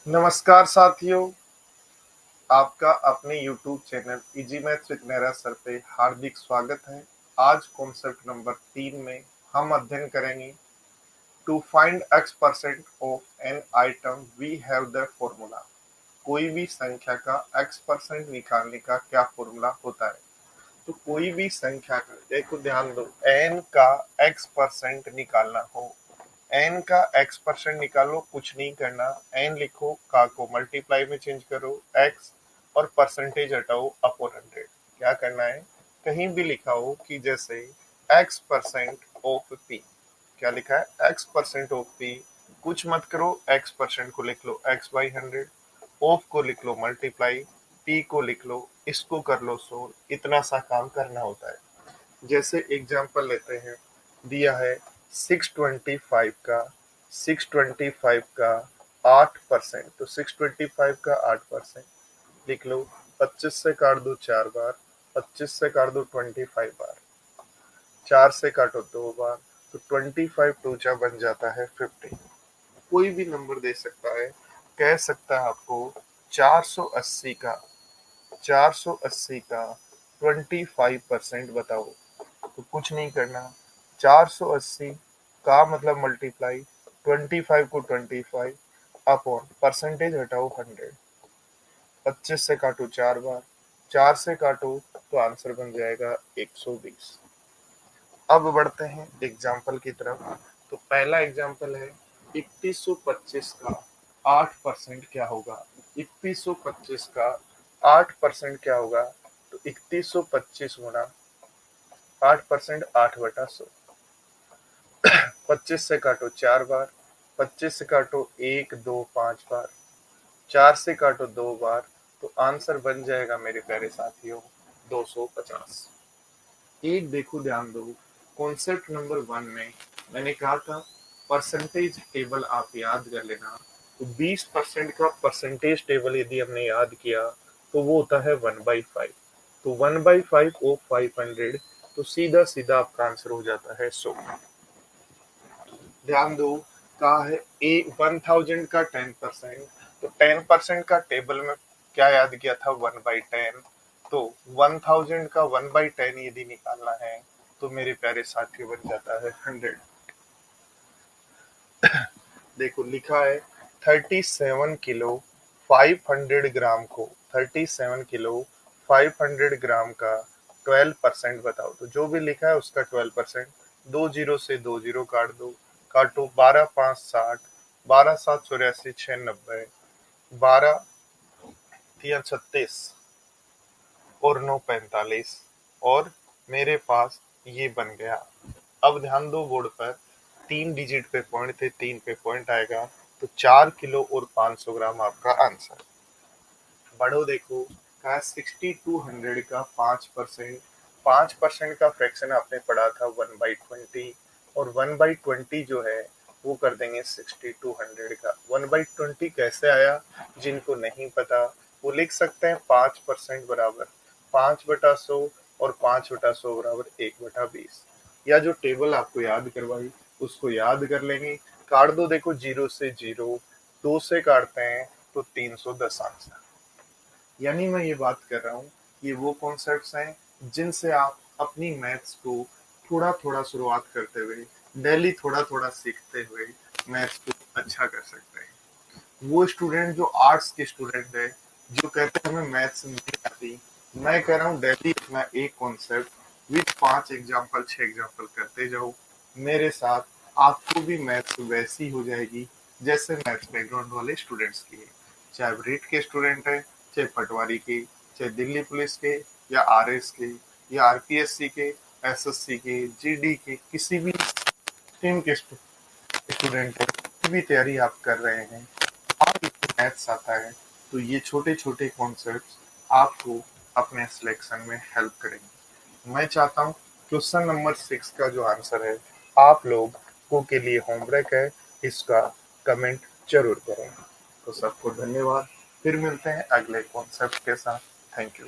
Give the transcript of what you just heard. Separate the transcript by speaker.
Speaker 1: नमस्कार साथियों, आपका अपने YouTube channel easy maths with Mehra sir पे हार्दिक स्वागत है। आज कॉन्सेप्ट नंबर 3 में हम अध्ययन करेंगे to find x percent of an item we have the formula. कोई भी संख्या का x परसेंट निकालने का क्या फॉर्मूला होता है। तो कोई भी संख्या का, देखो ध्यान दो, n का x परसेंट निकालना हो, एन का एक्स परसेंट निकालो, कुछ नहीं करना, एन लिखो, का को मल्टीप्लाई में चेंज करो, एक्स और परसेंटेज हटाओ अपॉन 100। क्या करना है, कहीं भी लिखा हो कि जैसे एक्स परसेंट ऑफ पी, क्या लिखा है, एक्स परसेंट ऑफ पी, कुछ मत करो, एक्स परसेंट को लिख लो एक्स बाई 100, ऑफ को लिख लो मल्टीप्लाई, पी को लिख लो, इसको कर लो सोल्व। इतना सा काम करना होता है। जैसे एग्जांपल लेते हैं, दिया है 625 का 8%, तो 625 का 8% लिख लो। 25 से काट दो 4 बार, 25 से काट दो 25 बार, 4 से काटो 2 बार, तो 25 टूचा बन जाता है 50। कोई भी नंबर दे सकता है, कह सकता है आपको 480 का 480 का 25% बताओ। तो कुछ नहीं करना, 480 का मतलब मल्टीप्लाई 25 को 25 अपॉन परसेंटेज हटाओ 100। 25 से काटो 4 बार, 4 से काटो तो आंसर बन जाएगा 120। अब बढ़ते हैं एग्जाम्पल की तरफ। तो पहला एग्जाम्पल है 3125 का 8% क्या होगा। 3125 का 8% क्या होगा, तो 3125 गुना 8%, 8/100। 25 से काटो 4 बार, 25 से काटो 1 2 5 बार, 4 से काटो 2 बार, तो आंसर बन जाएगा मेरे प्यारे साथियों 250। एक देखो ध्यान दो, कॉन्सेप्ट नंबर 1 में मैंने कहा था परसेंटेज टेबल आप याद कर लेना। तो 20% का परसेंटेज टेबल यदि हमने याद किया तो वो होता है 1/5। तो 1/5 ऑफ 500, तो सीधा सीधा आपका आंसर हो जाता है 100। ध्यान दो, कहा है ए 1000 का 10%, तो 10% का टेबल में क्या याद किया था, 1/10। तो 1000 का 1/10 यदि निकालना है तो मेरे प्यारे साथियों बन जाता है 100। देखो लिखा है 37 किलो 500 ग्राम को, 37 किलो 500 ग्राम का 12% बताओ। तो जो भी लिखा है उसका 12%, 2 जीरो से 2 जीरो काट दो, काटो, 12×5 = 60, 12×7 = 84, 6 × 90, 12×3 = 36 और 9 × 45, और मेरे पास ये बन गया। अब ध्यान दो बोर्ड पर, 3 डिजिट पे पॉइंट थे, 3 पे पॉइंट आएगा, तो 4 किलो और 500 ग्राम आपका आंसर। बढ़ो देखो, कहा 6200 का 5%, 5% का फ्रैक्शन आपने पढ़ा था 1/20, और 1/20 जो है वो कर देंगे 6200 का। 1/20 कैसे आया, जिनको नहीं पता वो लिख सकते हैं 5% बराबर 5/100 और 5/100 बराबर 1/20। या जो टेबल आपको याद करवाई उसको याद कर लेंगे। काट दो, देखो 0 से 0, 2 से काटते हैं तो 310 आंसर। यानी मैं ये बात कर रहा हूँ, ये वो कॉन्सेप्ट्स हैं जिनसे आप अपनी मैथ्स को थोड़ा थोड़ा शुरुआत करते हुए, डेली थोड़ा थोड़ा सीखते हुए मैथ्स को अच्छा कर सकते हैं। वो स्टूडेंट जो आर्ट्स के स्टूडेंट है, जो कहते हैं हमें मैथ्स नहीं आती, मैं कह रहा हूँ डेली अपना एक कॉन्सेप्ट विथ 5 एग्जाम्पल 6 एग्जाम्पल करते जाओ मेरे साथ। आपको भी मैथ्स वैसी हो जाएगी जैसे मैथ्स बैकग्राउंड वाले स्टूडेंट्स की है। चाहे रीट के स्टूडेंट है, चाहे पटवारी के, चाहे दिल्ली पुलिस के, या आरएस के, या आरपीएससी के, एसएससी के, जीडी के, किसी भी स्ट्रीम के स्टूडेंट है, कोई भी तैयारी आप कर रहे हैं और मैथ्स आता है, तो ये छोटे छोटे कॉन्सेप्ट्स आपको अपने सिलेक्शन में हेल्प करेंगे। मैं चाहता हूँ क्वेश्चन नंबर 6 का जो आंसर है आप लोगों के लिए होमवर्क है, इसका कमेंट जरूर करें। तो सबको धन्यवाद, फिर मिलते हैं अगले कॉन्सेप्ट के साथ। Thank you.